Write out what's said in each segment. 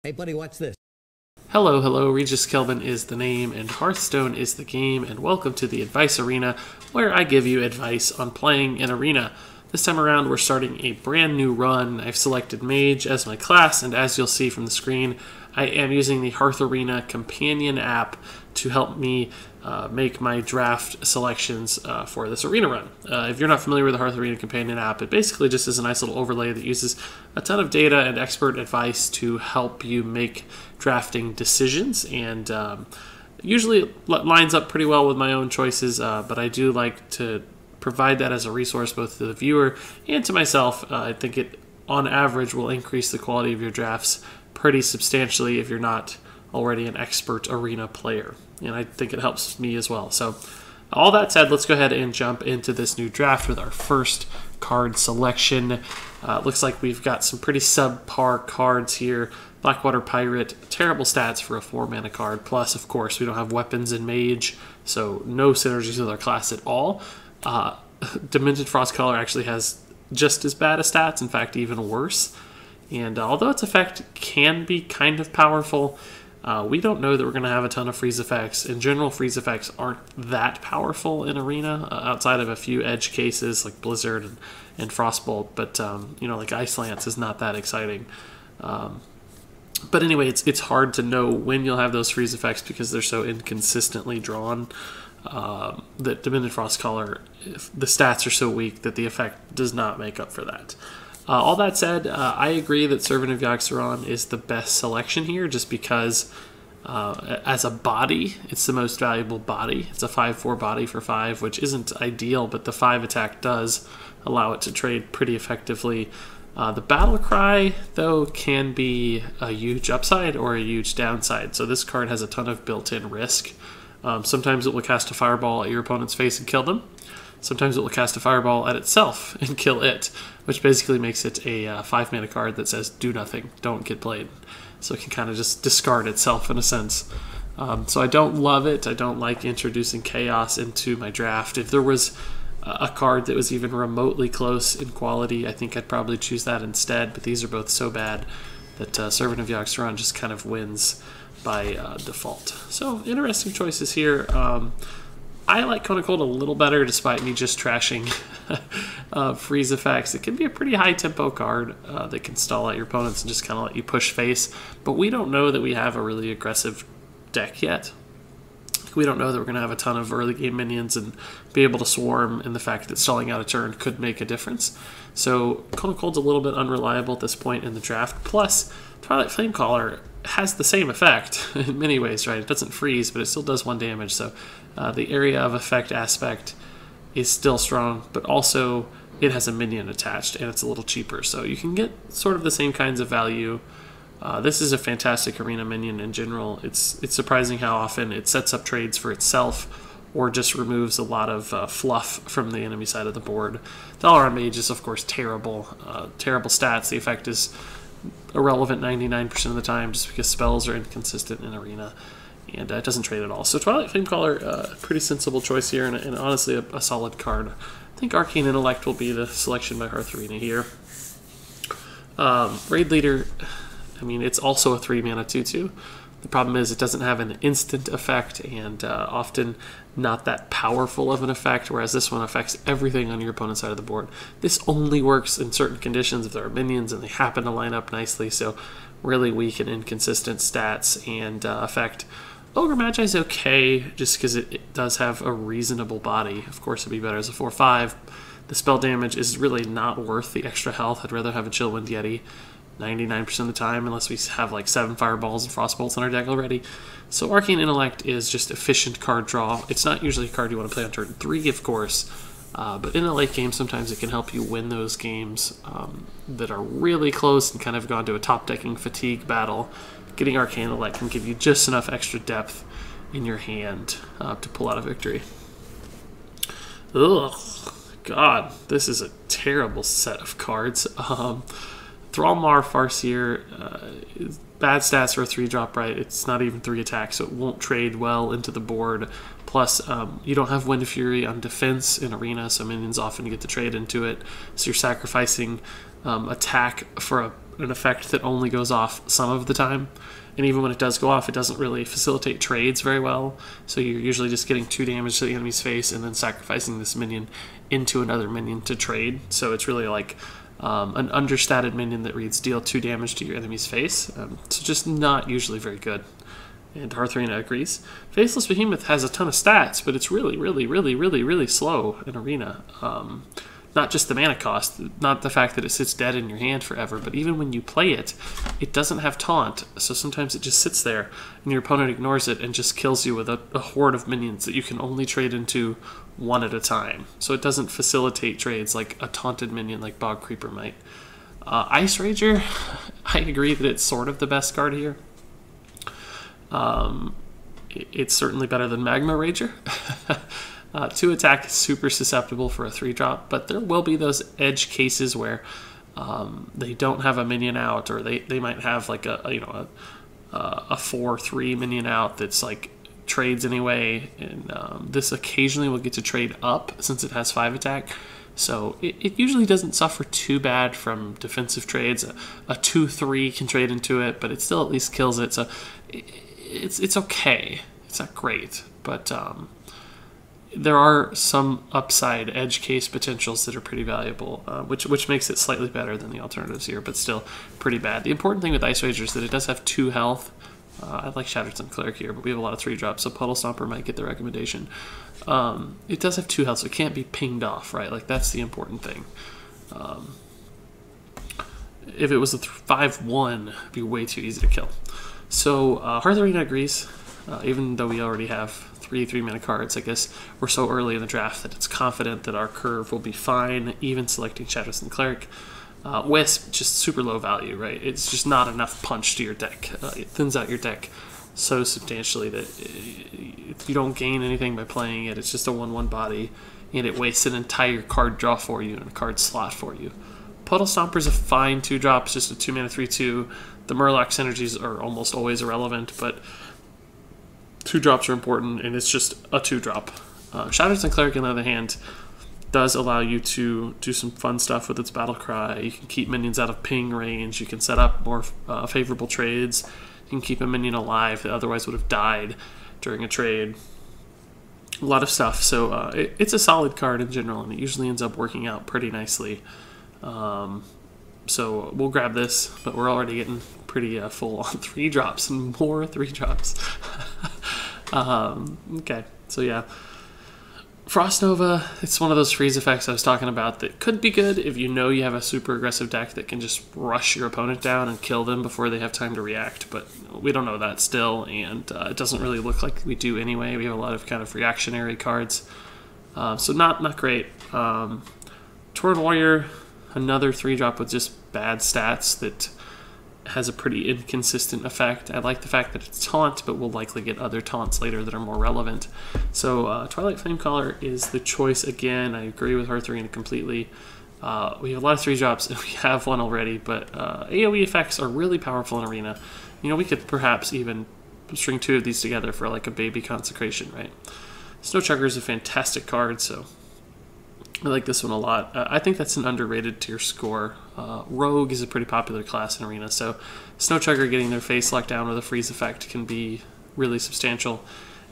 Hey buddy, watch this. Hello, hello, Regis Kelvin is the name and Hearthstone is the game, and welcome to the Advice Arena, where I give you advice on playing an arena. This time around we're starting a brand new run. I've selected Mage as my class, and as you'll see from the screen, I am using the Hearth Arena companion app to help me make my draft selections for this arena run. If you're not familiar with the Hearth Arena companion app, it basically just is a nice little overlay that uses a ton of data and expert advice to help you make drafting decisions, and usually lines up pretty well with my own choices, but I do like to provide that as a resource both to the viewer and to myself. I think it, on average, will increase the quality of your drafts pretty substantially if you're not already an expert arena player, and I think it helps me as well. So all that said, let's go ahead and jump into this new draft with our first card selection. Looks like we've got some pretty subpar cards here. Blackwater Pirate, terrible stats for a 4-mana card, plus of course we don't have weapons in Mage, so no synergies with our class at all. Demented Frostcaller actually has just as bad a stats, in fact even worse. And although its effect can be kind of powerful, we don't know that we're going to have a ton of freeze effects. In general, freeze effects aren't that powerful in Arena, outside of a few edge cases like Blizzard and Frostbolt, but you know, like Ice Lance is not that exciting. But anyway, it's hard to know when you'll have those freeze effects because they're so inconsistently drawn. That Demented Frostcaller, the stats are so weak that the effect does not make up for that. All that said, I agree that Servant of Yogg-Saron is the best selection here, just because as a body, it's the most valuable body. It's a 5/4 body for 5, which isn't ideal, but the 5 attack does allow it to trade pretty effectively. The Battle Cry, though, can be a huge upside or a huge downside, so this card has a ton of built-in risk. Sometimes it will cast a fireball at your opponent's face and kill them. Sometimes it will cast a fireball at itself and kill it, which basically makes it a 5-mana card that says do nothing, don't get played. So it can kind of just discard itself in a sense. So I don't love it. I don't like introducing chaos into my draft. If there was a card that was even remotely close in quality, I think I'd probably choose that instead, but these are both so bad that Servant of Yogg-Saron just kind of wins by default. So interesting choices here. I like Cone of Cold a little better, despite me just trashing freeze effects. It can be a pretty high tempo card that can stall out your opponents and just kind of let you push face, but we don't know that we have a really aggressive deck yet. We don't know that we're going to have a ton of early game minions and be able to swarm, and the fact that stalling out a turn could make a difference. So Cone of Cold's a little bit unreliable at this point in the draft. Plus, Twilight Flamecaller has the same effect in many ways, right? It doesn't freeze, but it still does 1 damage, so the area of effect aspect is still strong, but also it has a minion attached, and it's a little cheaper, so you can get sort of the same kinds of value. This is a fantastic arena minion in general. It's surprising how often it sets up trades for itself or just removes a lot of fluff from the enemy side of the board. Dalaran Mage is, of course, terrible. Terrible stats. The effect is irrelevant 99% of the time just because spells are inconsistent in Arena, and it doesn't trade at all. So Twilight Flamecaller, pretty sensible choice here, and honestly a solid card. I think Arcane Intellect will be the selection by Hearth Arena here. Raid Leader, I mean, it's also a 3-mana 2/2. The problem is it doesn't have an instant effect, and often not that powerful of an effect, whereas this one affects everything on your opponent's side of the board. This only works in certain conditions if there are minions and they happen to line up nicely, so really weak and inconsistent stats and effect. Ogre Magi is okay, just because it does have a reasonable body. Of course, it'd be better as a 4/5. The spell damage is really not worth the extra health. I'd rather have a Chillwind Yeti 99% of the time, unless we have like 7 fireballs and frostbolts in our deck already. So Arcane Intellect is just efficient card draw. It's not usually a card you want to play on turn 3, of course, but in a late game sometimes it can help you win those games that are really close and kind of gone to a top-decking fatigue battle. Getting Arcane Intellect can give you just enough extra depth in your hand to pull out a victory. Ugh, God, this is a terrible set of cards. Thrallmar Farseer, bad stats for a 3-drop, right? It's not even 3 attacks, so it won't trade well into the board. Plus, you don't have Wind Fury on defense in Arena, so minions often get to trade into it. So you're sacrificing attack for a an effect that only goes off some of the time. And even when it does go off, it doesn't really facilitate trades very well. So you're usually just getting 2 damage to the enemy's face and then sacrificing this minion into another minion to trade. So it's really like an understated minion that reads deal 2 damage to your enemy's face. So just not usually very good. And Hearth Arena agrees. Faithless Behemoth has a ton of stats, but it's really slow in Arena. Not just the mana cost, not the fact that it sits dead in your hand forever, but even when you play it, it doesn't have taunt, so sometimes it just sits there, and your opponent ignores it and just kills you with a horde of minions that you can only trade into one at a time. So it doesn't facilitate trades like a taunted minion like Bog Creeper might. Ice Rager, I agree that it's sort of the best card here. It's certainly better than Magma Rager. 2 attack is super susceptible for a 3-drop, but there will be those edge cases where they don't have a minion out, or they might have like a 4/3 minion out that's like trades anyway, and this occasionally will get to trade up since it has 5 attack. So it usually doesn't suffer too bad from defensive trades. A 2/3 can trade into it, but it still at least kills it. So it's okay. It's not great, but there are some upside edge case potentials that are pretty valuable, which makes it slightly better than the alternatives here, but still pretty bad. The important thing with Ice Rager is that it does have 2 health. I like Shattered Sun Cleric here, but we have a lot of 3-drops, so Puddle Stomper might get the recommendation. It does have 2 health, so it can't be pinged off, right? Like, that's the important thing. If it was a 5/1, it'd be way too easy to kill. So, Hearth Arena agrees, even though we already have 3/3 mana cards. I guess we're so early in the draft that it's confident that our curve will be fine, even selecting Shattered Sun Cleric. Wisp, just super low value, right? It's just not enough punch to your deck. It thins out your deck so substantially that you don't gain anything by playing it. It's just a 1/1 body, and it wastes an entire card draw for you and a card slot for you. Puddle Stomper is a fine 2-drop, just a 2 mana 3/2. The Murloc synergies are almost always irrelevant, but 2-drops are important, and it's just a 2-drop. Shattered Sun Cleric, on the other hand, does allow you to do some fun stuff with its Battle Cry. You can keep minions out of ping range. You can set up more favorable trades. You can keep a minion alive that otherwise would have died during a trade. A lot of stuff. So it's a solid card in general, and it usually ends up working out pretty nicely. So we'll grab this, but we're already getting pretty full on 3-drops and more 3-drops. Okay, so yeah. Frost Nova, it's one of those freeze effects I was talking about that could be good if you know you have a super aggressive deck that can just rush your opponent down and kill them before they have time to react, but we don't know that still, and it doesn't really look like we do anyway. We have a lot of kind of reactionary cards, so not great. Tauren Warrior, another 3-drop with just bad stats that has a pretty inconsistent effect. I like the fact that it's taunt, but we'll likely get other taunts later that are more relevant. So Twilight Flamecaller is the choice again. I agree with Hearth Arena completely. We have a lot of 3-drops, and we have one already, but AoE effects are really powerful in Arena. You know, we could perhaps even string 2 of these together for like a baby consecration, right? Snowchugger is a fantastic card, so I like this one a lot. I think that's an underrated tier score. Rogue is a pretty popular class in Arena, so Snowchugger getting their face locked down with a freeze effect can be really substantial,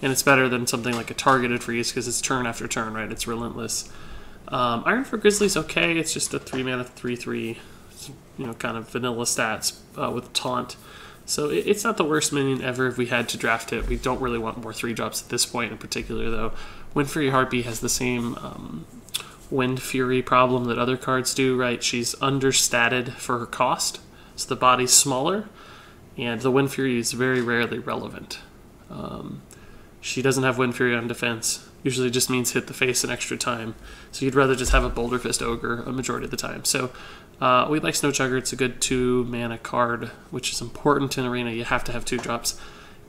and it's better than something like a targeted freeze because it's turn after turn, right? It's relentless. Ironfur Grizzly's okay. It's just a 3 mana 3/3, you know, kind of vanilla stats with taunt. So it's not the worst minion ever if we had to draft it. We don't really want more 3-drops at this point in particular, though. Windfury Harpy has the same Wind Fury problem that other cards do, right? She's understated for her cost, so the body's smaller, and the Wind Fury is very rarely relevant. She doesn't have Wind Fury on defense. Usually just means hit the face an extra time, so you'd rather just have a Boulder Fist Ogre a majority of the time. So we like Snowchugger. It's a good 2 mana card, which is important in Arena. You have to have 2-drops,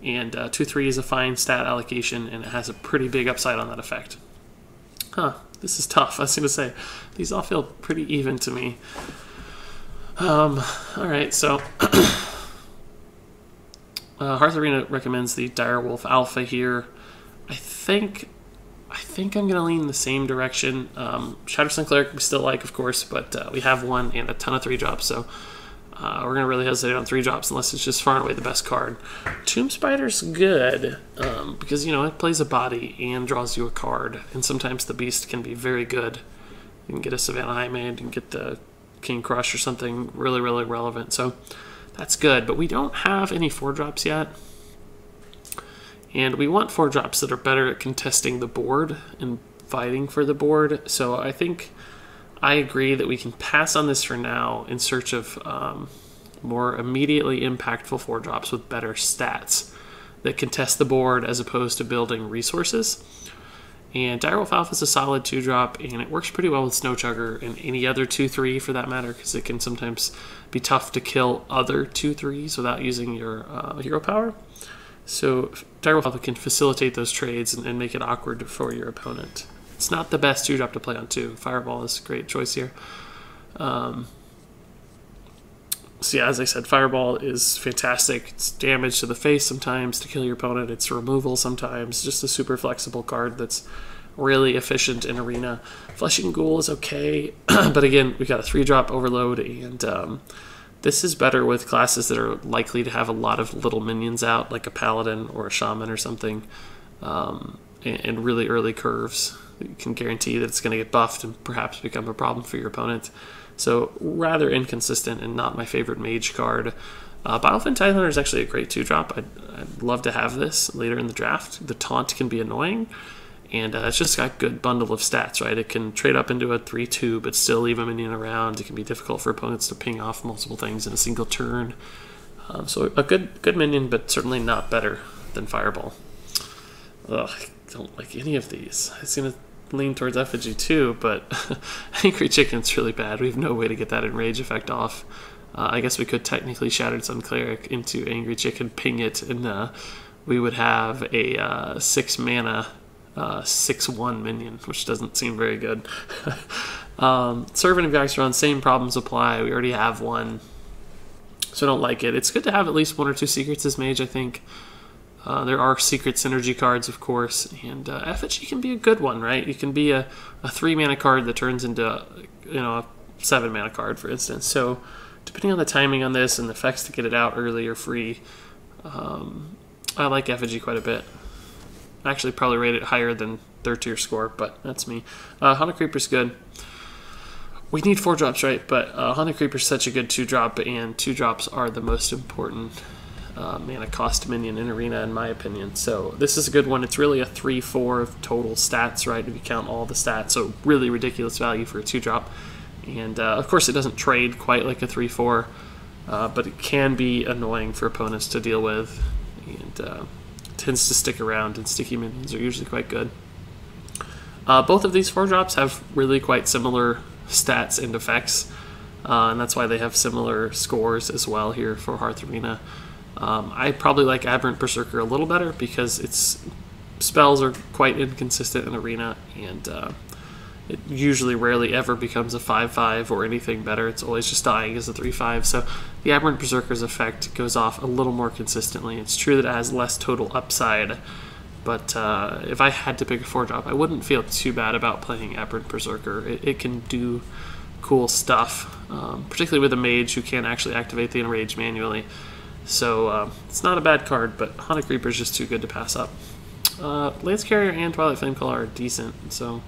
and 2/3 is a fine stat allocation, and it has a pretty big upside on that effect. This is tough. I was going to say, these all feel pretty even to me. Alright, so Hearth Arena recommends the Direwolf Alpha here. I think I'm going to lean the same direction. Shattered Sun Cleric we still like, of course, but we have one and a ton of 3-drops, so we're going to really hesitate on 3-drops unless it's just far and away the best card. Tomb Spider's good because, you know, it plays a body and draws you a card. And sometimes the beast can be very good. You can get a Savannah Highmane and get the King Crush or something really, really relevant. So that's good. But we don't have any 4-drops yet. And we want 4-drops that are better at contesting the board and fighting for the board. So I think I agree that we can pass on this for now in search of more immediately impactful 4-drops with better stats that contest the board as opposed to building resources. And Direwolf Alpha is a solid 2-drop, and it works pretty well with Snowchugger and any other 2-3 for that matter, because it can sometimes be tough to kill other 2-3s without using your hero power. So Direwolf Alpha can facilitate those trades and make it awkward for your opponent. It's not the best 2-drop to play on 2. Fireball is a great choice here. So yeah, as I said, Fireball is fantastic. It's damage to the face sometimes to kill your opponent. It's removal sometimes. Just a super flexible card that's really efficient in Arena. Fleshing Ghoul is okay, but again, we got a 3-drop overload, and this is better with classes that are likely to have a lot of little minions out, like a Paladin or a Shaman or something, and really early curves. You can guarantee that it's going to get buffed and perhaps become a problem for your opponent. So rather inconsistent and not my favorite mage card. Bilefin Tidehunter is actually a great 2-drop. I'd love to have this later in the draft. The taunt can be annoying, and it's just got a good bundle of stats, right? It can trade up into a 3-2 but still leave a minion around. It can be difficult for opponents to ping off multiple things in a single turn. So a good minion, but certainly not better than Fireball. Ugh, I don't like any of these. I've seen it lean towards Effigy too, but Angry Chicken's really bad. We have no way to get that enrage effect off. I guess we could technically Shattered Sun Cleric into Angry Chicken, ping it, and we would have a 6-mana 6/1 minion, which doesn't seem very good. Servant of Yggdrasil, same problems apply. We already have one, so I don't like it. It's good to have at least 1 or 2 secrets as mage, I think. There are secret synergy cards, of course, and Effigy can be a good one, right? You can be a 3-mana card that turns into, you know, a 7-mana card, for instance. So depending on the timing on this and the effects to get it out early or free, I like Effigy quite a bit. I actually probably rate it higher than 3rd tier score, but that's me. Haunted Creeper's good. We need 4-drops, right? But Haunted Creeper's such a good 2-drop, and 2-drops are the most important mana cost minion in Arena, in my opinion. So this is a good one. It's really a 3-4 of total stats, right, if you count all the stats. So really ridiculous value for a 2-drop. And of course it doesn't trade quite like a 3-4, but it can be annoying for opponents to deal with, and tends to stick around, and sticky minions are usually quite good. Both of these 4-drops have really quite similar stats and effects, and that's why they have similar scores as well here for Hearth Arena. I probably like Aberrant Berserker a little better because its spells are quite inconsistent in Arena, and it usually rarely ever becomes a 5/5 or anything better. It's always just dying as a 3/5. So the Aberrant Berserker's effect goes off a little more consistently. It's true that it has less total upside, but if I had to pick a 4-drop, I wouldn't feel too bad about playing Aberrant Berserker. It can do cool stuff, particularly with a mage who can't actually activate the Enrage manually. So it's not a bad card, but Haunted Creeper is just too good to pass up. Lance Carrier and Twilight Flamecaller are decent, so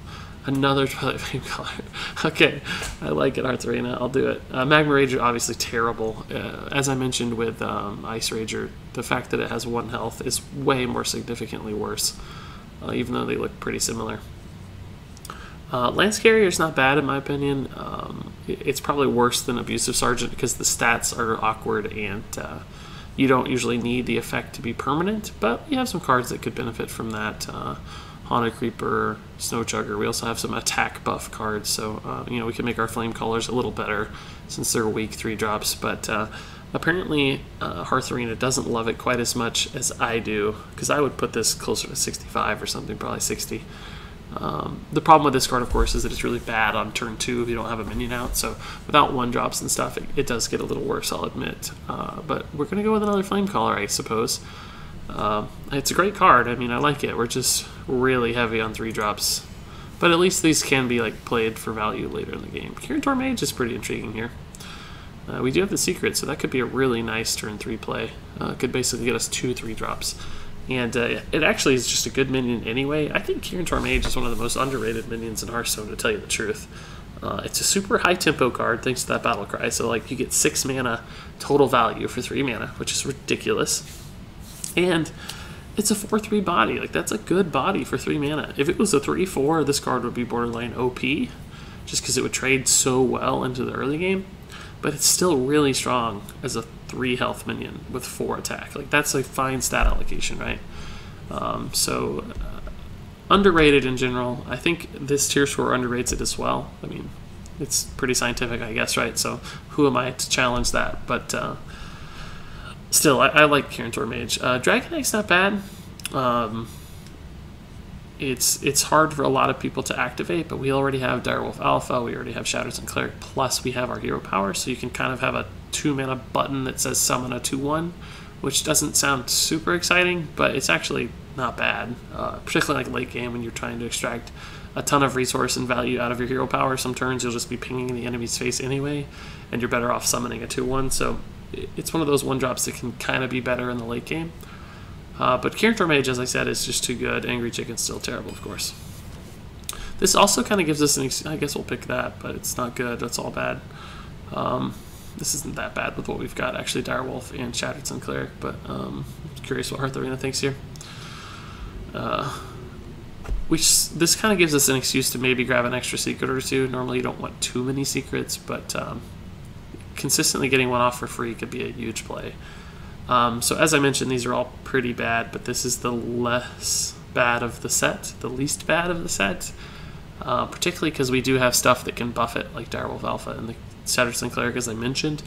another Twilight Flamecaller. Okay, I like it, Hearth Arena. I'll do it. Magma Rager, obviously terrible. As I mentioned with Ice Rager, the fact that it has 1 health is way more significantly worse, even though they look pretty similar. Lance Carrier is not bad in my opinion. It's probably worse than Abusive Sergeant because the stats are awkward, and you don't usually need the effect to be permanent, but you have some cards that could benefit from that. Haunted Creeper, Snowchugger. We also have some attack buff cards, so you know, we can make our Flamecallers a little better since they're weak 3-drops, but apparently Hearth Arena doesn't love it quite as much as I do, because I would put this closer to 65 or something, probably 60. The problem with this card, of course, is that it's really bad on turn 2 if you don't have a minion out, so without 1-drops and stuff, it does get a little worse, I'll admit. But we're going to go with another Flamecaller, I suppose. It's a great card. I mean, I like it. We're just really heavy on 3-drops. But at least these can be like played for value later in the game. Kirintor Mage is pretty intriguing here. We do have the secret, so that could be a really nice turn 3 play. Could basically get us 2 3-drops. And it actually is just a good minion anyway. I think Flamecaller Mage is one of the most underrated minions in Hearthstone, to tell you the truth. It's a super high tempo card thanks to that battle cry. So like you get 6 mana total value for 3 mana, which is ridiculous. And it's a 4/3 body. Like that's a good body for 3 mana. If it was a 3/4, this card would be borderline OP, just because it would trade so well into the early game. But it's still really strong as a 3 health minion with 4 attack. Like that's a fine stat allocation, right? Underrated in general. I think this tier score underrates it as well. I mean, it's pretty scientific, I guess, right? So who am I to challenge that? But still, I like Flamecaller Mage. Dragon Knight's not bad. It's hard for a lot of people to activate, but we already have Direwolf Alpha, we already have Shatters and Cleric, plus we have our hero power, so you can kind of have a 2 mana button that says summon a 2/1, which doesn't sound super exciting, but it's actually not bad, particularly like late game when you're trying to extract a ton of resource and value out of your hero power. Some turns you'll just be pinging the enemy's face anyway, and you're better off summoning a 2/1, so it's one of those 1-drops that can kind of be better in the late game. But Flamecaller Mage, as I said, is just too good. Angry Chicken's still terrible, of course. This also kind of gives us I guess we'll pick that, but it's not good. That's all bad. This isn't that bad with what we've got, actually, Direwolf and Shatters and Cleric, but I'm curious what Hearth Arena thinks here. This kind of gives us an excuse to maybe grab an extra secret or 2. Normally you don't want too many secrets, but consistently getting 1 off for free could be a huge play. So as I mentioned, these are all pretty bad, but this is the least bad of the set, particularly because we do have stuff that can buff it, like Direwolf Alpha and the Shatters and Cleric, as I mentioned.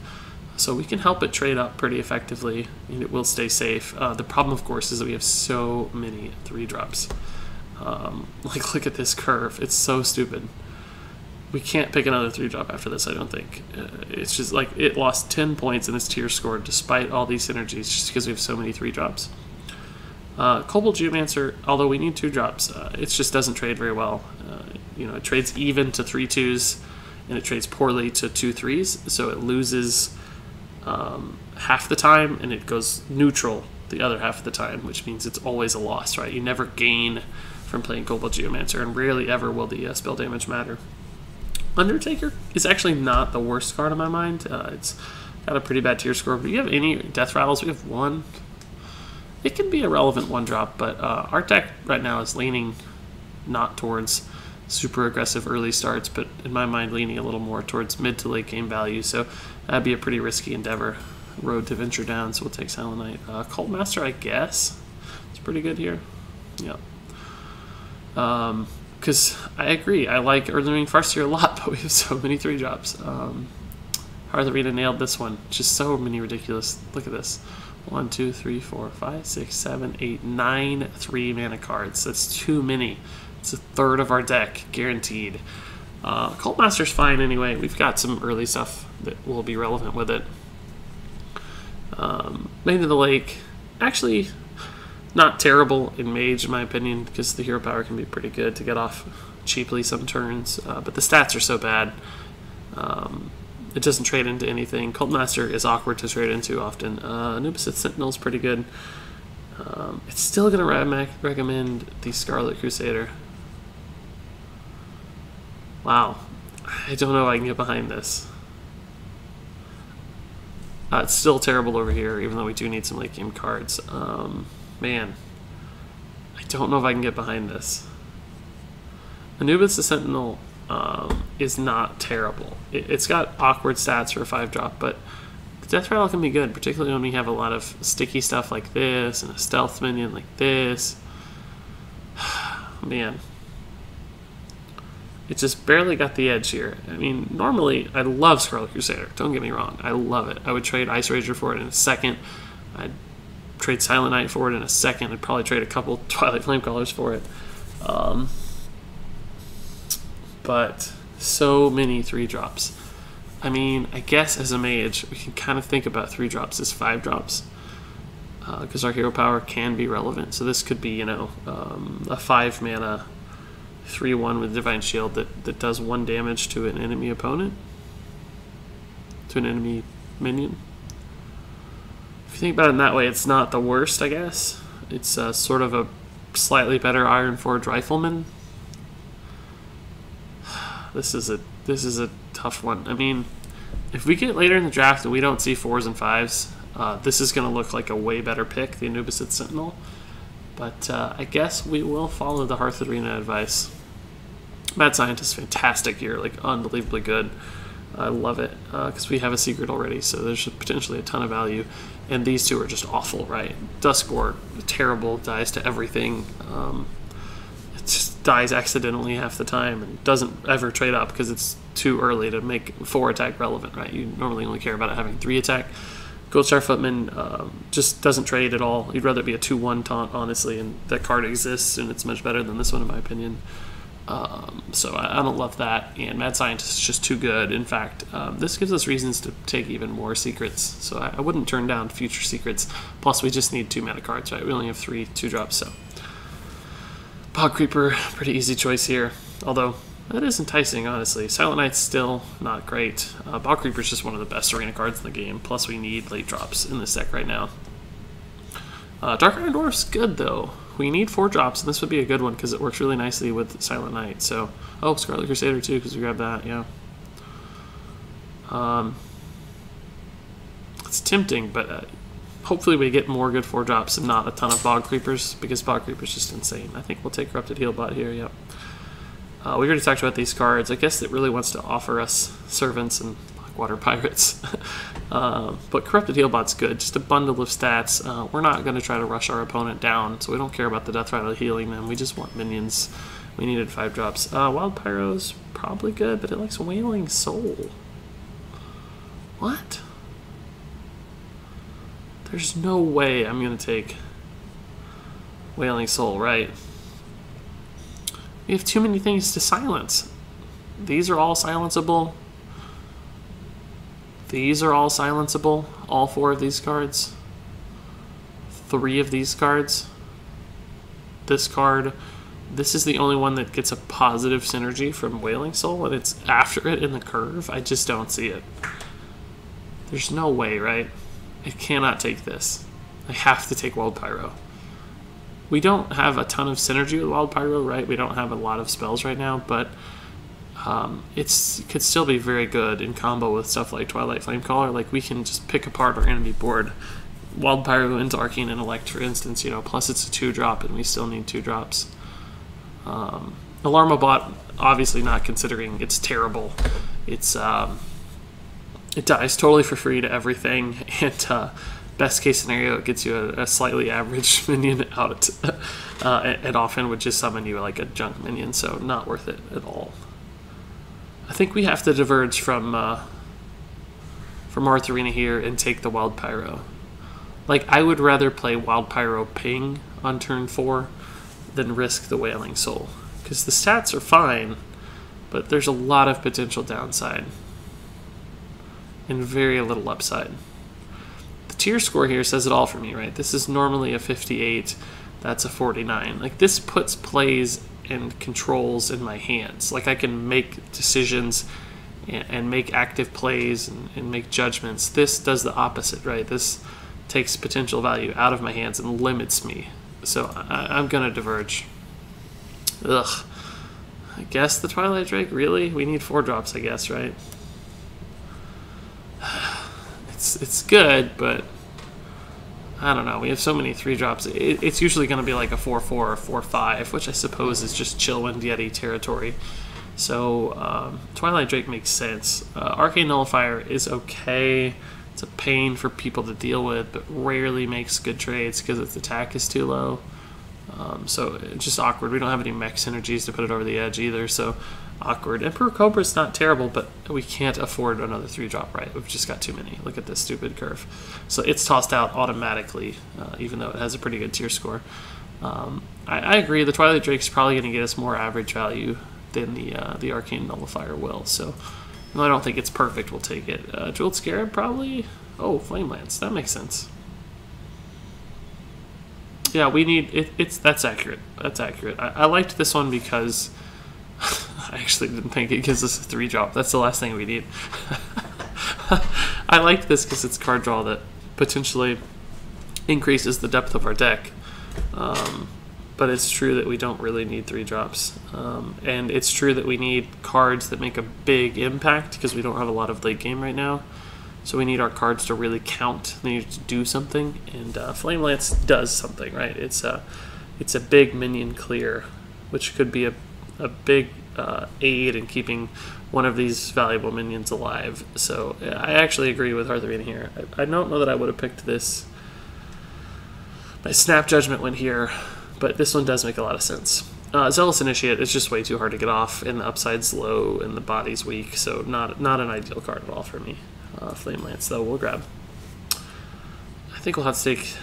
So we can help it trade up pretty effectively, and it will stay safe. The problem, of course, is that we have so many 3-drops. Like, look at this curve. It's so stupid. We can't pick another 3-drop after this, I don't think. It's just like it lost 10 points in its tier score despite all these synergies, just because we have so many 3-drops. Cobalt Geomancer, although we need 2-drops, it just doesn't trade very well. It trades even to 3/2s, and it trades poorly to 2/3s, so it loses half the time, and it goes neutral the other half of the time, which means it's always a loss, right? You never gain from playing Cobalt Geomancer, and rarely ever will the spell damage matter. Undertaker is actually not the worst card in my mind. It's got a pretty bad tier score. But do you have any Death Rattles? We have 1. It can be a relevant 1-drop, but our deck right now is leaning not towards super aggressive early starts, but in my mind leaning a little more towards mid to late game value. So that'd be a pretty risky endeavor. Road to venture down, so we'll take Silent Knight. Cult Master, I guess. It's pretty good here. Yeah. Because I agree, I like Early Ring Farseer a lot, but we have so many 3-drops. Hearth Arena nailed this one. Just so many ridiculous. Look at this. 1, 2, 3, 4, 5, 6, 7, 8, 9 3-mana cards. That's too many. It's a third of our deck, guaranteed. Cult Master's fine anyway. We've got some early stuff that will be relevant with it. Main of the Lake, actually not terrible in Mage, in my opinion, because the hero power can be pretty good to get off cheaply some turns, but the stats are so bad. It doesn't trade into anything. Cult Master is awkward to trade into often. Anubis Sentinel is pretty good. It's still going to recommend the Scarlet Crusader. Wow. I don't know if I can get behind this. It's still terrible over here, even though we do need some late game cards. Man, I don't know if I can get behind this. Anubis the Sentinel is not terrible. It's got awkward stats for a 5-drop, but the Death Rattle can be good, particularly when we have a lot of sticky stuff like this and a stealth minion like this. Man. It just barely got the edge here. I mean, normally, I love Scarlet Crusader. Don't get me wrong. I love it. I would trade Ice Rager for it in a second. I'd trade Silent Knight for it in a second. I'd probably trade a couple Twilight Flamecallers for it. But so many 3-drops. I mean, I guess as a mage, we can kind of think about 3-drops as 5-drops. Because our hero power can be relevant. So this could be, a 5-mana 3/1 with Divine Shield that does 1 damage to an enemy opponent. To an enemy minion. If you think about it in that way, it's not the worst, I guess. It's sort of a slightly better Iron Forge Rifleman. This is a tough one. I mean, if we get later in the draft and we don't see 4s and 5s, this is going to look like a way better pick, the Anubis Sentinel. But I guess we will follow the Hearth Arena advice. Mad Scientist, fantastic here, like unbelievably good. I love it because we have a secret already, so there's potentially a ton of value. And these two are just awful, right? Duskboard, terrible, dies to everything. It just dies accidentally half the time and doesn't ever trade up because it's too early to make 4 attack relevant, right? You normally only care about it having 3 attack. Goldstar Footman just doesn't trade at all. You'd rather be a 2-1 taunt, honestly, and that card exists, and it's much better than this one, in my opinion. So I don't love that, and Mad Scientist is just too good. In fact, this gives us reasons to take even more secrets, so I wouldn't turn down future secrets. Plus, we just need 2 mana cards, right? We only have 3 2-drops, so. Bog Creeper, pretty easy choice here, although that is enticing, honestly. Silent Knight's still not great. Bog Creeper's just one of the best arena cards in the game, plus we need late drops in this deck right now. Dark Iron Dwarf's good, though. We need 4 drops, and this would be a good one because it works really nicely with Silent Knight. So, oh, Scarlet Crusader too, because we grabbed that. Yeah. It's tempting, but hopefully we get more good 4 drops and not a ton of Bog Creepers because Bog Creeper's just insane. I think we'll take Corrupted Healbot here. Yep. We already talked about these cards. I guess it really wants to offer us Servants and Blackwater Pirates. But Corrupted Healbot's good. Just a bundle of stats. We're not going to try to rush our opponent down, so we don't care about the Death Rattle healing them. We just want minions. We needed 5 drops. Wild Pyro's probably good, but it likes Wailing Soul. What? There's no way I'm going to take Wailing Soul, right? We have too many things to silence. These are all silenceable. These are all silenceable. All 4 of these cards. 3 of these cards. This card. This is the only one that gets a positive synergy from Wailing Soul, and it's after it in the curve. I just don't see it. There's no way, right? I cannot take this. I have to take Wild Pyro. We don't have a ton of synergy with Wild Pyro, right? We don't have a lot of spells right now, but it could still be very good in combo with stuff like Twilight Flamecaller. Like, we can just pick apart our enemy board. Wild Pyro into Arcane Intellect, for instance, you know, plus it's a 2-drop, and we still need 2 drops. Alarmobot, obviously not considering it's terrible. It's it dies totally for free to everything, and best case scenario, it gets you a slightly average minion out. It often would just summon you like a junk minion, so not worth it at all. I think we have to diverge from Hearth Arena here and take the Wild Pyro. Like, I would rather play Wild Pyro Ping on turn 4 than risk the Wailing Soul, because the stats are fine, but there's a lot of potential downside and very little upside. The tier score here says it all for me, right? This is normally a 58, that's a 49. Like, this puts plays and controls in my hands. Like, I can make decisions and make active plays and make judgments. This does the opposite, right? This takes potential value out of my hands and limits me. So I'm gonna diverge. Ugh. I guess the Twilight Drake, really? We need 4 drops, I guess, right? It's good, but I don't know. We have so many 3 drops. It's usually going to be like a 4-4 or 4-5, which I suppose is just Chillwind Yeti territory. So Twilight Drake makes sense. Arcane Nullifier is okay. It's a pain for people to deal with, but rarely makes good trades because its attack is too low. So it's just awkward. We don't have any mech synergies to put it over the edge either, so awkward. Emperor Cobra's not terrible, but we can't afford another 3-drop, right? We've just got too many. Look at this stupid curve. So it's tossed out automatically, even though it has a pretty good tier score. I agree. The Twilight Drake's probably going to get us more average value than the Arcane Nullifier will. So even though I don't think it's perfect, we'll take it. Jeweled Scarab probably. Oh, Flame Lance. That makes sense. Yeah, we need it. That's accurate. That's accurate. I liked this one because I actually didn't think it gives us a 3-drop. That's the last thing we need. I like this because it's card draw that potentially increases the depth of our deck. But it's true that we don't really need 3-drops. And it's true that we need cards that make a big impact because we don't have a lot of late game right now. So we need our cards to really count. They need to do something. And Flame Lance does something, right? It's a big minion clear, which could be a big aid in keeping one of these valuable minions alive. So I actually agree with Hearthstone here. I don't know that I would have picked this. My snap judgment went here, but this one does make a lot of sense. Zealous Initiate is just way too hard to get off, and the upside's low, and the body's weak, so not an ideal card at all for me. Flame Lance, though, we'll grab. I think we'll have to take...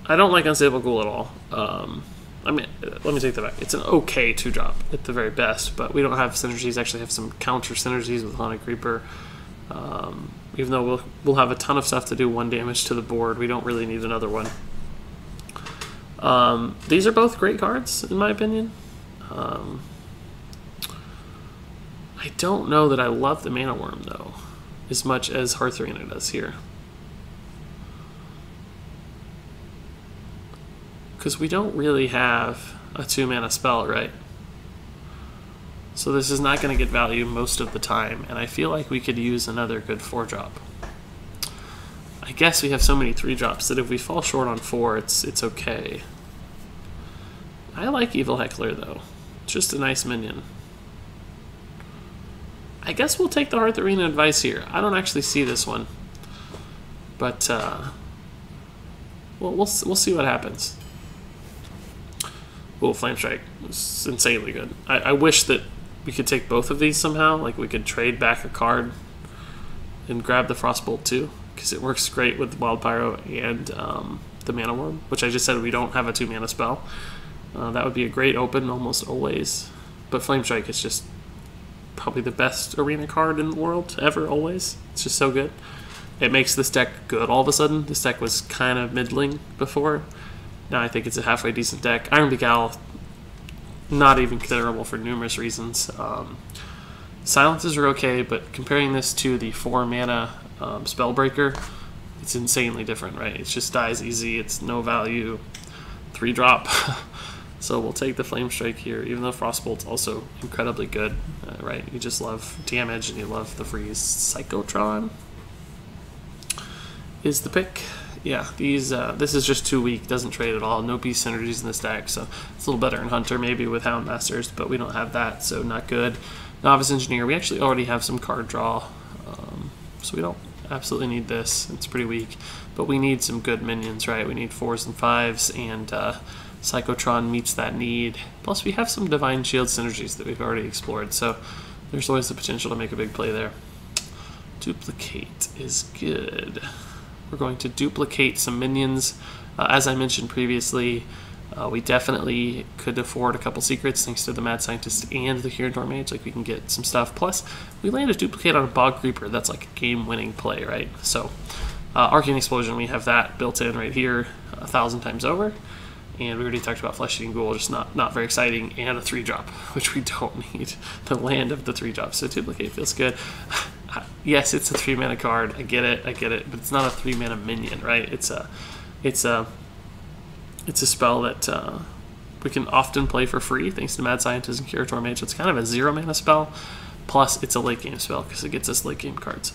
I don't like Unstable Ghoul at all. I mean, let me take that back. It's an okay 2-drop at the very best, but we don't have synergies. Actually have some counter synergies with Haunted Creeper. Even though we'll have a ton of stuff to do 1 damage to the board, we don't really need another one. These are both great cards, in my opinion. I don't know that I love the Mana Worm, though, as much as Hearthstone does here. Because we don't really have a 2-mana spell, right? So this is not going to get value most of the time, and I feel like we could use another good 4-drop. I guess we have so many 3-drops that if we fall short on 4, it's okay. I like Evil Heckler, though. Just a nice minion. I guess we'll take the Hearth Arena advice here. I don't actually see this one, but we'll see what happens. Ooh, Flame Strike was insanely good. I wish that we could take both of these somehow. Like we could trade back a card and grab the Frostbolt too, because it works great with Wild Pyro and the Mana Worm, which I just said we don't have a 2-mana spell. That would be a great open almost always. But Flame Strike is just probably the best arena card in the world ever, always. It's just so good. It makes this deck good all of a sudden. This deck was kind of middling before. Now I think it's a halfway decent deck. Iron Beak Owl, not even considerable for numerous reasons. Silences are okay, but comparing this to the 4-mana Spellbreaker, it's insanely different, right? It just dies easy, it's no value, 3-drop. So we'll take the Flame Strike here, even though Frostbolt's also incredibly good, right? You just love damage and you love the freeze. Psychotron is the pick. Yeah, these this is just too weak, doesn't trade at all. No beast synergies in this deck, so it's a little better in Hunter maybe with Houndmasters, but we don't have that, so not good. Novice Engineer, we actually already have some card draw, so we don't absolutely need this. It's pretty weak, but we need some good minions, right? We need 4s and 5s, and Psychotron meets that need. Plus we have some Divine Shield synergies that we've already explored, so there's always the potential to make a big play there. Duplicate is good. We're going to duplicate some minions. As I mentioned previously, we definitely could afford a couple secrets thanks to the Mad Scientist and the Hearthstone Mage. Like we can get some stuff. Plus, we land a duplicate on a Bog Creeper. That's like a game-winning play, right? So, Arcane Explosion, we have that built in right here 1,000 times over. And we already talked about Flesh Eating Ghoul, just not very exciting, and a 3-drop, which we don't need. The land of the 3-drop, so duplicate feels good. Yes, it's a 3-mana card. I get it, but it's not a 3-mana minion, right? It's a spell that we can often play for free thanks to Mad Scientist and Hearthstone Mage. It's kind of a 0-mana spell, plus it's a late game spell because it gets us late game cards.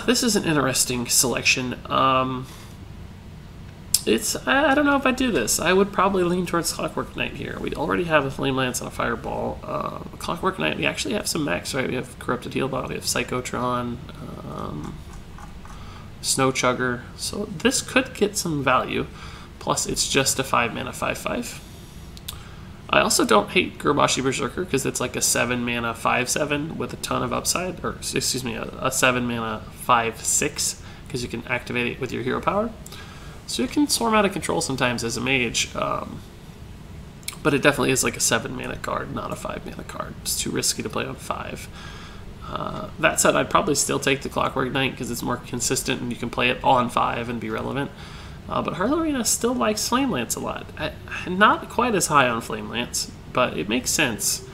This is an interesting selection. I don't know if I do this. I would probably lean towards Clockwork Knight here. We already have a Flame Lance and a Fireball. Clockwork Knight, we actually have some mechs, right? We have Corrupted Healbot, we have Psychotron, Snow Chugger. So this could get some value. Plus, it's just a 5-mana 5/5. I also don't hate Gurbashi Berserker because it's like a 7-mana 5/7 with a ton of upside. Or, excuse me, a 7-mana 5/6 because you can activate it with your hero power. So it can swarm out of control sometimes as a mage, but it definitely is like a 7-mana card, not a 5-mana card. It's too risky to play on 5. That said, I'd probably still take the Clockwork Knight because it's more consistent and you can play it on 5 and be relevant. But Hearthstone Arena still likes Flame Lance a lot. I'm not quite as high on Flame Lance, but it makes sense.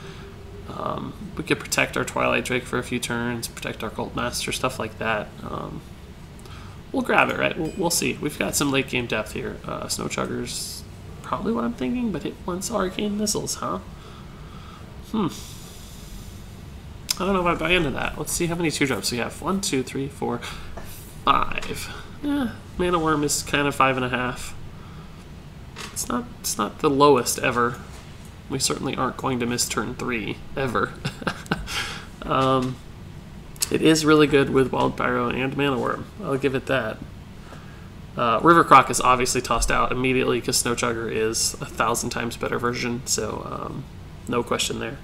We could protect our Twilight Drake for a few turns, protect our Cult Master, stuff like that. We'll grab it, right? We'll see. We've got some late game depth here. Snow Chugger's probably what I'm thinking, but it wants Arcane Missiles, huh? I don't know if I buy into that. Let's see how many 2-drops we have. 1, 2, 3, 4, 5. Mana Worm is kind of 5.5. It's not the lowest ever. We certainly aren't going to miss turn 3 ever. It is really good with Wild Pyro and Mana Worm. I'll give it that. River Croc is obviously tossed out immediately because Snow Chugger is 1,000 times better version, so no question there.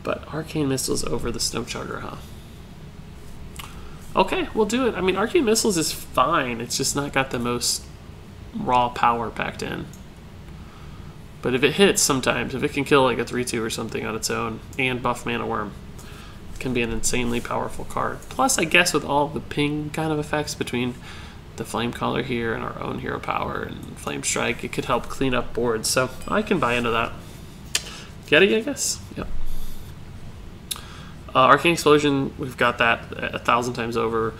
But Arcane Missiles over the Snow Chugger, huh? Okay, we'll do it. I mean, Arcane Missiles is fine. It's just not got the most raw power packed in. But if it hits sometimes, if it can kill like a 3-2 or something on its own and buff Mana Worm, it can be an insanely powerful card. Plus, I guess with all the ping kind of effects between the Flamecaller here and our own hero power and Flame Strike, it could help clean up boards. So I can buy into that. Get it, I guess? Yep. Arcane Explosion, we've got that 1,000 times over.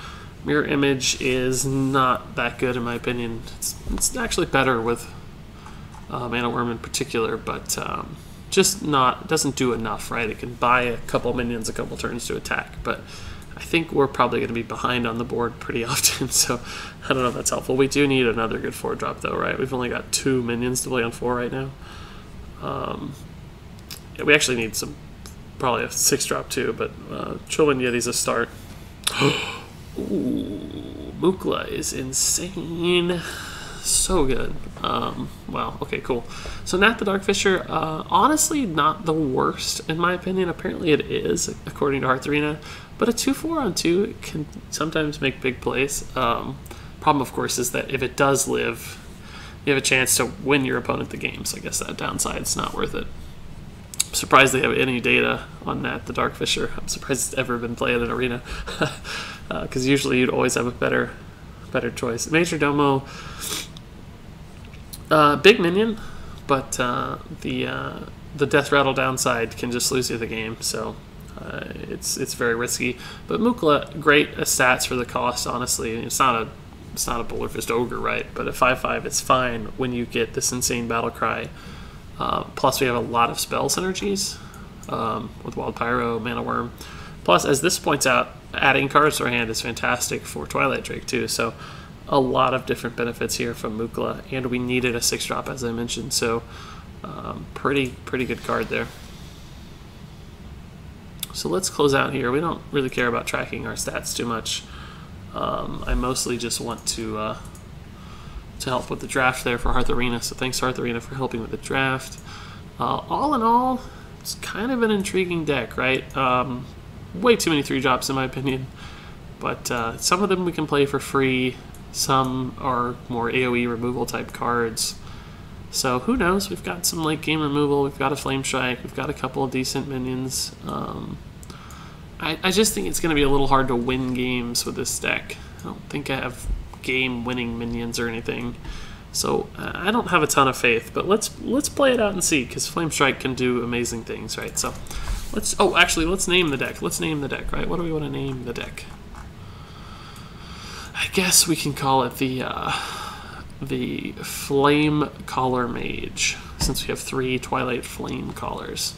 Mirror Image is not that good in my opinion. It's actually better with Mana Worm in particular, but just doesn't do enough, right? It can buy a couple minions a couple turns to attack, but I think we're probably going to be behind on the board pretty often, so I don't know if that's helpful. We do need another good 4-drop though, right? We've only got 2 minions to play on 4 right now. Yeah, we actually need probably a 6-drop too, but Chillwind Yeti's a start. Ooh, Mukla is insane. So good. Wow, okay, cool. So Nat the Darkfisher, honestly not the worst in my opinion. Apparently it is, according to Hearth Arena. But a 2/4 on 2 can sometimes make big plays. Problem, of course, is that if it does live, you have a chance to win your opponent the game. So I guess that downside's not worth it. I'm surprised they have any data on Nat the Darkfisher. I'm surprised it's ever been played in Arena. Because usually you'd always have a better choice. Major Domo, big minion, but the Death Rattle downside can just lose you the game, so it's very risky. But Mukla, great stats for the cost. Honestly, it's not a Boulder Fist Ogre, right? But at 5/5, it's fine when you get this insane battle cry. Plus, we have a lot of spell synergies with Wild Pyro, Mana Worm. Plus, as this points out, adding cards to our hand is fantastic for Twilight Drake too. So a lot of different benefits here from Mukla, and we needed a 6-drop as I mentioned, so pretty good card there. So let's close out here. We don't really care about tracking our stats too much. I mostly just want to help with the draft there for Hearth Arena, so thanks Hearth Arena for helping with the draft. All in all, it's kind of an intriguing deck, right? Way too many 3-drops in my opinion, but some of them we can play for free. Some are more AoE removal type cards. So who knows? We've got some late game removal. We've got a Flame Strike. We've got a couple of decent minions. I just think it's going to be a little hard to win games with this deck. I don't think I have game-winning minions or anything. So I don't have a ton of faith. But let's play it out and see, because Flame Strike can do amazing things, right? So let's name the deck. Let's name the deck, right? What do we want to name the deck? I guess we can call it the Flamecaller Mage, since we have 3 Twilight Flamecallers.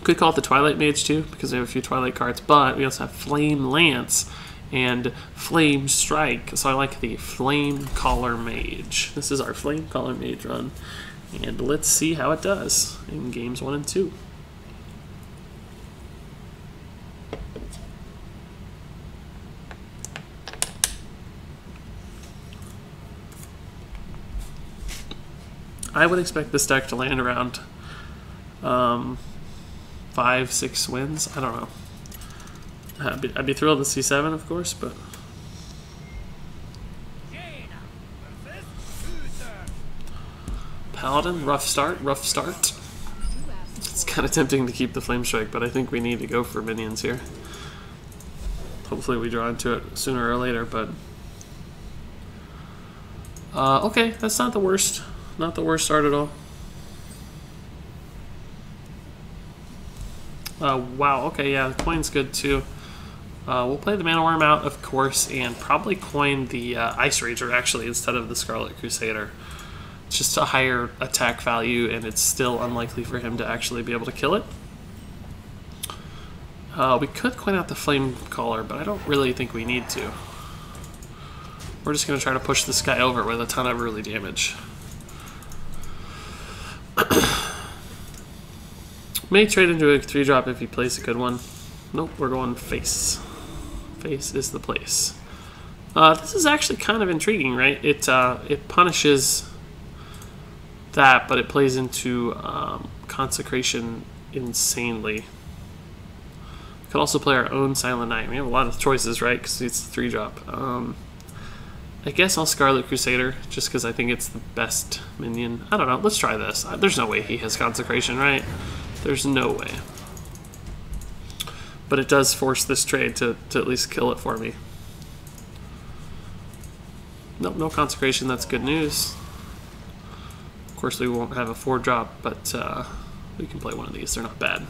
Could call it the Twilight Mage too, because we have a few Twilight cards, but we also have Flame Lance and Flame Strike, so I like the Flamecaller Mage. This is our Flamecaller Mage run, and let's see how it does in games 1 and 2. I would expect this deck to land around 5-6 wins. I don't know. I'd be thrilled to see 7, of course, but Paladin, rough start. It's kind of tempting to keep the Flame Strike, but I think we need to go for minions here. Hopefully we draw into it sooner or later, but okay, that's not the worst. Not the worst start at all. Wow, okay, yeah, the coin's good too. We'll play the Mana Worm out, of course, and probably coin the Ice Rager, actually, instead of the Scarlet Crusader. It's just a higher attack value, and it's still unlikely for him to actually be able to kill it. We could coin out the Flamecaller, but I don't really think we need to. We're just going to try to push this guy over with a ton of early damage. May trade into a 3-drop if he plays a good one. Nope, we're going face. Face is the place. This is actually kind of intriguing, right? It punishes that, but it plays into Consecration insanely. We could also play our own Silent Night. We have a lot of choices, right? Because it's the 3-drop. I guess I'll Scarlet Crusader, just because I think it's the best minion. I don't know, let's try this. There's no way he has Consecration, right? There's no way. But it does force this trade to at least kill it for me. Nope, no Consecration, that's good news. Of course we won't have a 4-drop, but we can play one of these, they're not bad.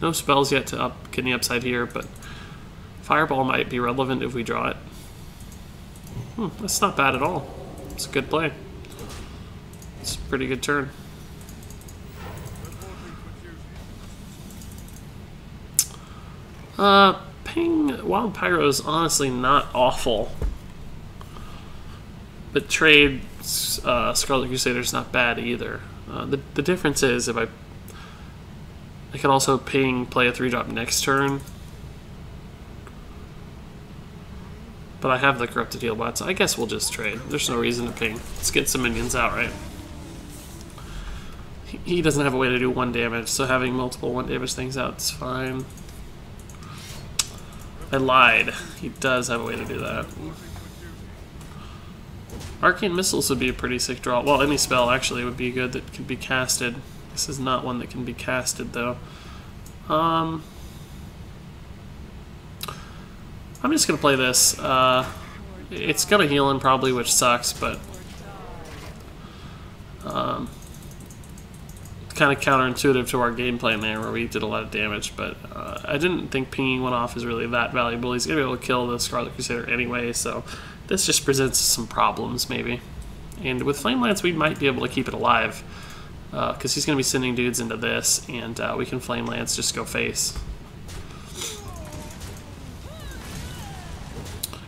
No spells yet to up Kidney Upside here, but Fireball might be relevant if we draw it. That's not bad at all. It's a good play. It's a pretty good turn. Ping Wild Pyro is honestly not awful. But trade Scarlet Crusader is not bad either. The difference is if I could also ping, play a 3-drop next turn. But I have the Corrupted Healbot, so I guess we'll just trade. There's no reason to ping. Let's get some minions out, right? He doesn't have a way to do 1 damage, so having multiple 1 damage things out is fine. I lied. He does have a way to do that. Arcane Missiles would be a pretty sick draw. Well, any spell actually would be good that can be casted. This is not one that can be casted, though. I'm just going to play this. It's going to heal him probably, which sucks, but kind of counterintuitive to our game plan there where we did a lot of damage, but I didn't think pinging one off is really that valuable. He's going to be able to kill the Scarlet Crusader anyway, so this just presents some problems maybe. And with Flame Lance we might be able to keep it alive because he's going to be sending dudes into this, and we can Flame Lance, just go face.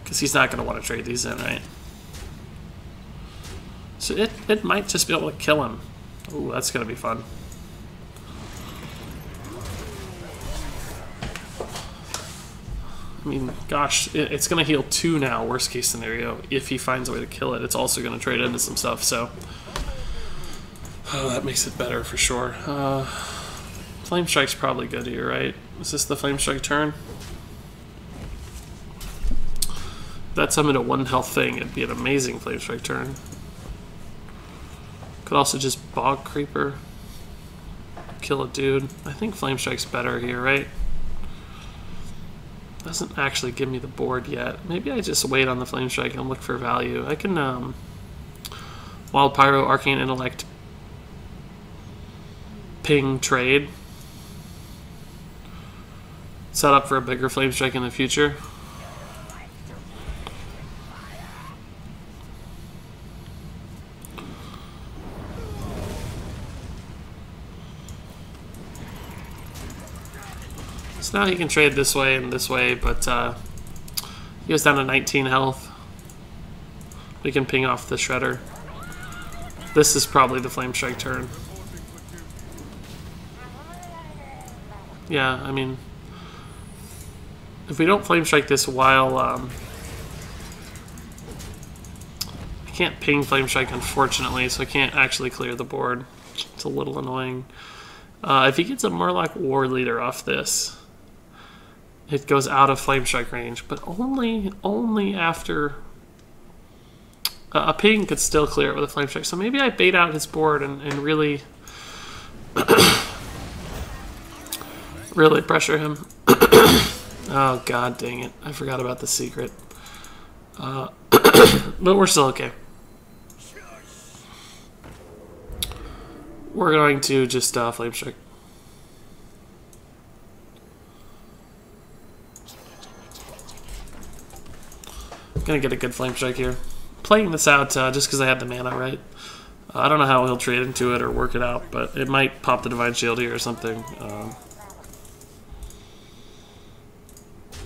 Because he's not going to want to trade these in, right? So it might just be able to kill him. Ooh, that's going to be fun. I mean, gosh, it's going to heal 2 now, worst case scenario. If he finds a way to kill it, it's also going to trade into some stuff, so... Oh, that makes it better for sure. Flame Strike's probably good here, right? Is this the Flame Strike turn? If that summoned a 1 health thing, it'd be an amazing Flame Strike turn. Could also just Bog Creeper. Kill a dude. I think Flame Strike's better here, right? Doesn't actually give me the board yet. Maybe I just wait on the Flame Strike and look for value. I can Wild Pyro, Arcane Intellect, ping, trade. Set up for a bigger Flame Strike in the future. So now he can trade this way and this way, but he goes down to 19 health. We can ping off the Shredder. This is probably the Flame Strike turn. Yeah, I mean, if we don't Flame Strike this while... I can't ping Flame Strike, unfortunately, so I can't actually clear the board. It's a little annoying. If he gets a Murloc War Leader off this, it goes out of Flame Strike range, but only after a ping could still clear it with a Flame Strike. So maybe I bait out his board and really really pressure him. Oh god dang it, I forgot about the secret. But we're still okay. We're going to just Flame Strike. Gonna get a good Flame Strike here. Playing this out just because I had the mana, right? I don't know how he'll trade into it or work it out, but it might pop the Divine Shield here or something.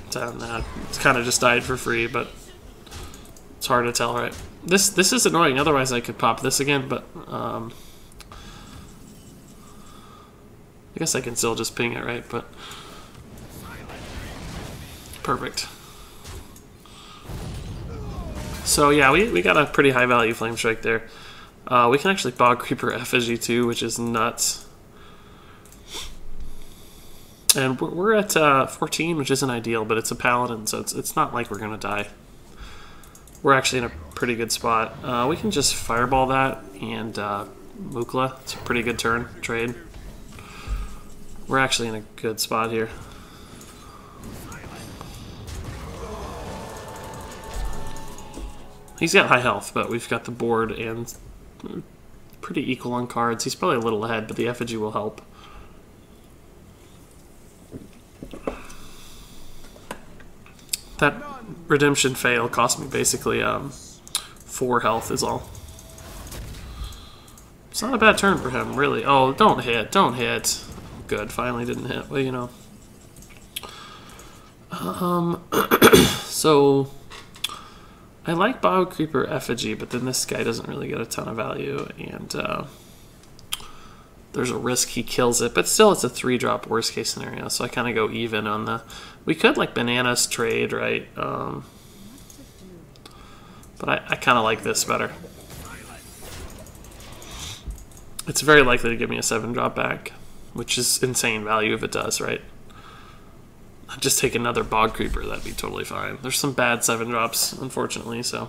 It's kind of just died for free, but it's hard to tell, right? This is annoying. Otherwise, I could pop this again, but I guess I can still just ping it, right? But perfect. So yeah, we got a pretty high value Flame Strike there. We can actually Bog Creeper Effigy too, which is nuts. And we're at 14, which isn't ideal, but it's a Paladin, so it's not like we're gonna die. We're actually in a pretty good spot. We can just Fireball that and Mukla. It's a pretty good turn trade. We're actually in a good spot here. He's got high health, but we've got the board and pretty equal on cards. He's probably a little ahead, but the Effigy will help. That redemption fail cost me basically 4 health is all. It's not a bad turn for him, really. Oh, don't hit, don't hit. Good, finally didn't hit. Well, you know. So I like Bog Creeper Effigy, but then this guy doesn't really get a ton of value, and there's a risk he kills it, but still it's a 3-drop worst case scenario, so I kind of go even on the... We could like Bananas trade, right? But I kind of like this better. It's very likely to give me a 7-drop back, which is insane value if it does, right? I'd just take another Bog Creeper, that'd be totally fine. There's some bad 7-drops, unfortunately, so...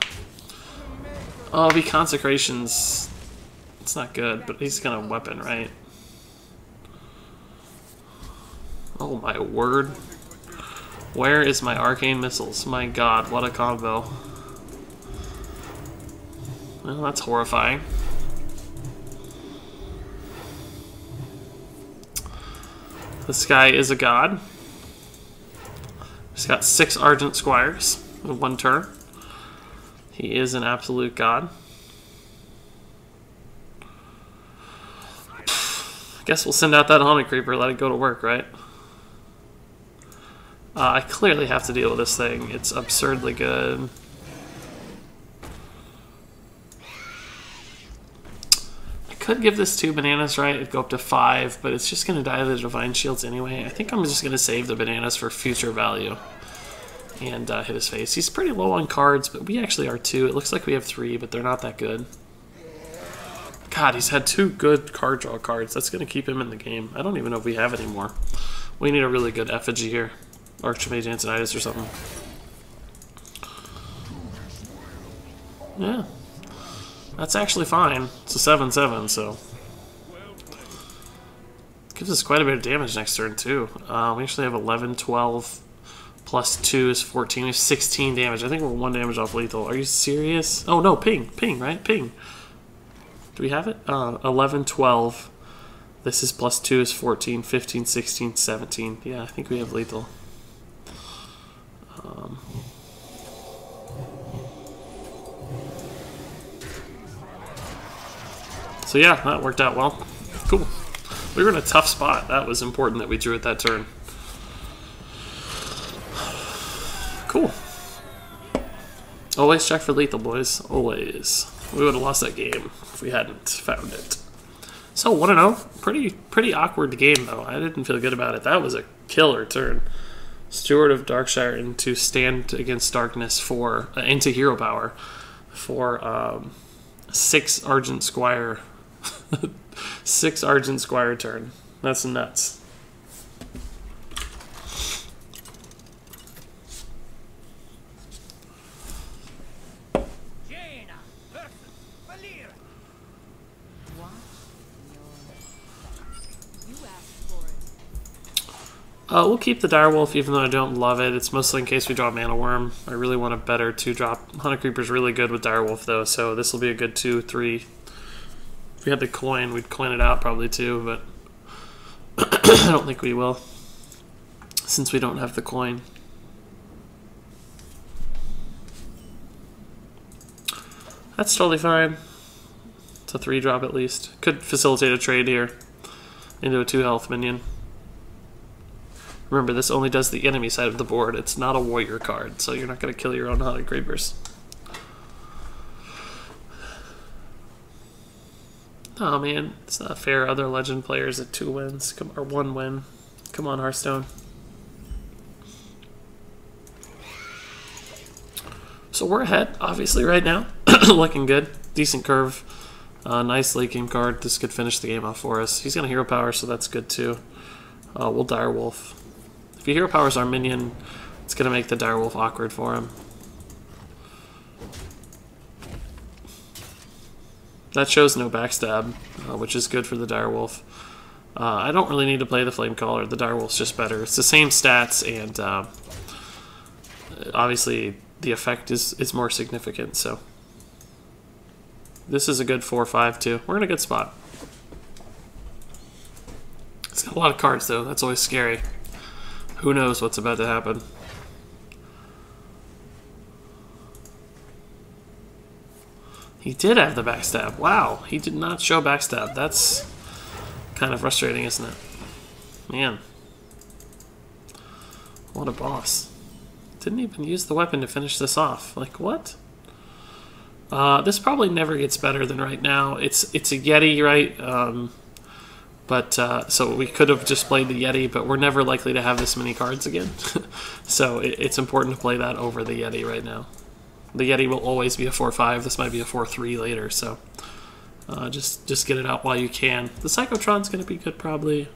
Oh, the Consecrations... It's not good, but he's gonna weapon, right? Oh my word. Where is my Arcane Missiles? My god, what a combo. Well, that's horrifying. This guy is a god. He's got 6 Argent Squires in 1 turn. He is an absolute god. Guess we'll send out that Haunted Creeper, let it go to work, right? I clearly have to deal with this thing. It's absurdly good. I could give this 2 bananas, right? It'd go up to 5, but it's just going to die to the Divine Shields anyway. I think I'm just going to save the bananas for future value and hit his face. He's pretty low on cards, but we actually are too. It looks like we have 3, but they're not that good. God, he's had 2 good card draw cards. That's going to keep him in the game. I don't even know if we have any more. We need a really good Effigy here. Archmage Antonitis or something. Yeah. That's actually fine. It's a 7/7, so... Gives us quite a bit of damage next turn, too. We actually have 11, 12, plus 2 is 14. We have 16 damage. I think we're 1 damage off lethal. Are you serious? Oh, no, ping. Ping, right? Ping. Do we have it? 11, 12. This is plus 2 is 14, 15, 16, 17. Yeah, I think we have lethal. So yeah, that worked out well. Cool. We were in a tough spot. That was important that we drew it that turn. Cool. Always check for lethal, boys. Always. We would have lost that game if we hadn't found it. So 1-0. Pretty awkward game though. I didn't feel good about it. That was a killer turn. Steward of Darkshire into Stand Against Darkness for into Hero Power for 6 Argent Squire. 6 Argent Squire turn. That's nuts. We'll keep the Direwolf even though I don't love it. It's mostly in case we draw Mana Worm. I really want a better 2-drop. Hunter Creeper's really good with Direwolf though, so this will be a good 2, 3. If we had the coin, we'd coin it out probably too, but I don't think we will, since we don't have the coin. That's totally fine. It's a 3-drop at least. Could facilitate a trade here into a 2-health minion. Remember, this only does the enemy side of the board. It's not a warrior card, so you're not going to kill your own Haunted Creepers. Oh man, it's not fair. Other legend players at 2 wins, or 1 win. Come on, Hearthstone. So we're ahead, obviously, right now. Looking good. Decent curve. Nice late game card. This could finish the game off for us. He's going to hero power, so that's good too. We'll Direwolf. If he hero powers our minion, it's going to make the Direwolf awkward for him. That shows no backstab, which is good for the Direwolf. I don't really need to play the Flamecaller. The Direwolf's just better. It's the same stats, and obviously the effect is more significant. So this is a good 4-5 too. We're in a good spot. It's got a lot of cards though. That's always scary. Who knows what's about to happen? He did have the backstab. Wow, he did not show backstab. That's kind of frustrating, isn't it? Man. What a boss. Didn't even use the weapon to finish this off. Like, what? This probably never gets better than right now. It's a Yeti, right? So we could have just played the Yeti, but we're never likely to have this many cards again. So it's important to play that over the Yeti right now. The Yeti will always be a 4-5. This might be a 4-3 later, so just get it out while you can. The Psychotron's going to be good, probably.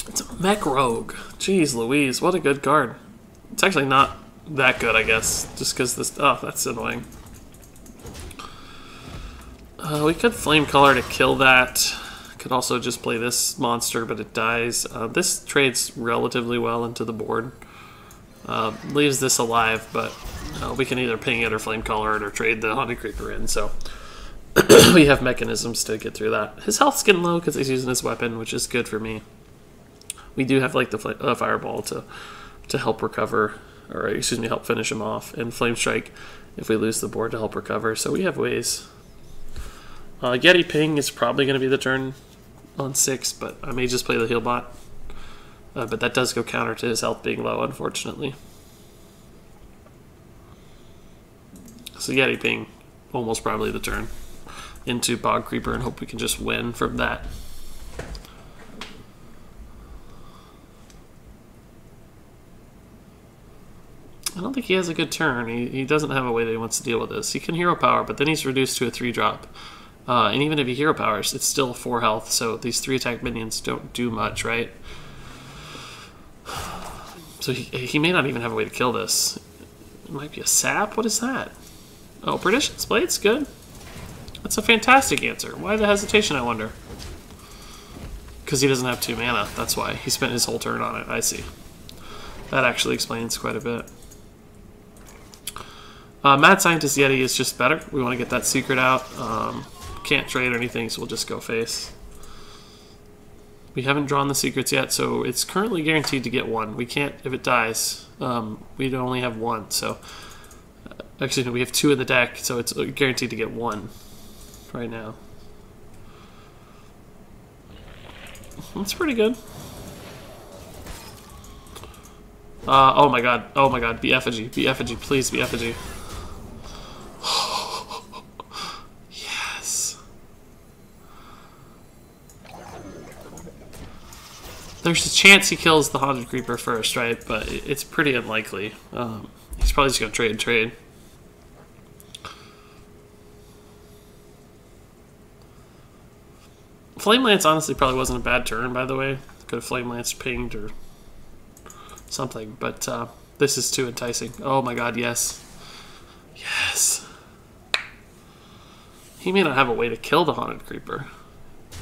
It's a Mech Rogue. Jeez Louise, what a good card. It's actually not that good, I guess, just because this... Oh, that's annoying. We could Flamecaller to kill that. Could also just play this monster, but it dies. This trades relatively well into the board. Leaves this alive, but we can either ping it or Flamecaller it or trade the Haunted Creeper in, so we have mechanisms to get through that. His health's getting low because he's using his weapon, which is good for me. We do have like the Fireball to help recover, or excuse me, help finish him off, and Flame Strike if we lose the board to help recover, so we have ways. Yeti Ping is probably going to be the turn on 6, but I may just play the heal bot. But that does go counter to his health being low, unfortunately. So Yeti Ping, almost probably the turn. Into Bog Creeper and hope we can just win from that. I don't think he has a good turn. He doesn't have a way that he wants to deal with this. He can hero power, but then he's reduced to a 3-drop. And even if he hero powers, it's still 4 health, so these 3-attack minions don't do much, right? So he may not even have a way to kill this. It might be a sap? What is that? Oh, Perdition's Blade's good. That's a fantastic answer. Why the hesitation, I wonder? Because he doesn't have 2 mana, that's why. He spent his whole turn on it, I see. That actually explains quite a bit. Mad Scientist Yeti is just better. We want to get that secret out. Can't trade or anything, so we'll just go face. We haven't drawn the secrets yet, so it's currently guaranteed to get 1. We can't, if it dies, we'd only have 1, so... Actually, no, we have 2 in the deck, so it's guaranteed to get 1 right now. That's pretty good. Oh my god, be effigy, please be effigy. Yes. There's a chance he kills the Haunted Creeper first, right? But it's pretty unlikely. He's probably just gonna trade. Flame Lance honestly probably wasn't a bad turn, by the way. Could have Flame Lance pinged or something, but this is too enticing. Oh my god, yes. Yes. He may not have a way to kill the Haunted Creeper.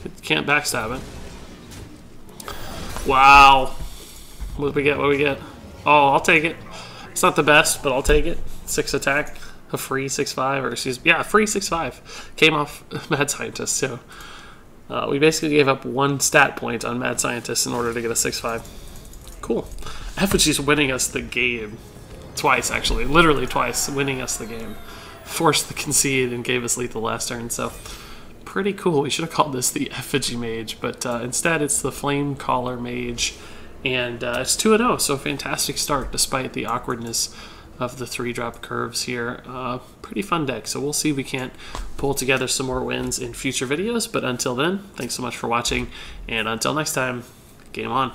It can't backstab it. Wow. What do we get? Oh, I'll take it. It's not the best, but I'll take it. 6 attack. a free 6/5, or excuse me, yeah, a free 6/5 came off Mad Scientist. So we basically gave up 1 stat point on Mad Scientist in order to get a 6/5. Cool. Effigy's winning us the game. Twice, actually. Literally twice, winning us the game. Forced the concede and gave us lethal last turn, so pretty cool. We should have called this the Effigy Mage, but instead it's the Flamecaller Mage, and it's 2-0, so fantastic start despite the awkwardness of the 3-drop curves here. Pretty fun deck, so we'll see if we can't pull together some more wins in future videos, but until then, thanks so much for watching, and until next time, game on.